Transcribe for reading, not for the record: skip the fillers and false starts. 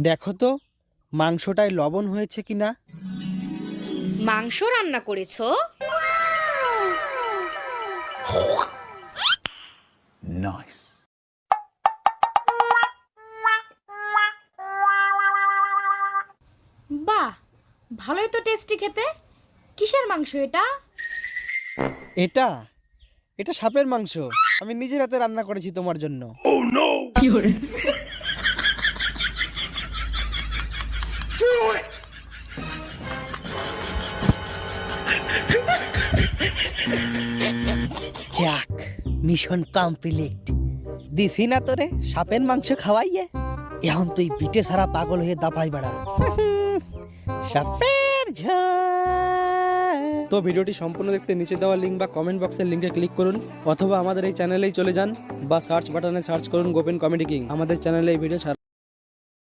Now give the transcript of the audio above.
দেখো তো মাংসটায় লবণ হয়েছে কিনা। মাংস রান্না করেছো? Nice. বাহ, ভালোই তো টেস্টি খেতে। কিসের মাংস এটা? এটা এটা সাপের মাংস। আমি নিজের হাতে রান্না করেছি তোমার জন্য। যাক, মিশন কমপ্লিট। দিছি না তোরে সাপের মাংস খাওয়াইয়ে, এখন তুই পিঠে সারা পাগল হয়ে দাপাই বেড়া। সাপের ঝোল। তো ভিডিওটি সম্পূর্ণ দেখতে নিচে দেওয়া লিঙ্ক বা কমেন্ট বক্সের লিঙ্কে ক্লিক করুন, অথবা আমাদের এই চ্যানেলেই চলে যান বা সার্চ বাটনে সার্চ করুন গোপেন কমেডি কিং। আমাদের চ্যানেলে এই ভিডিও ছাড়া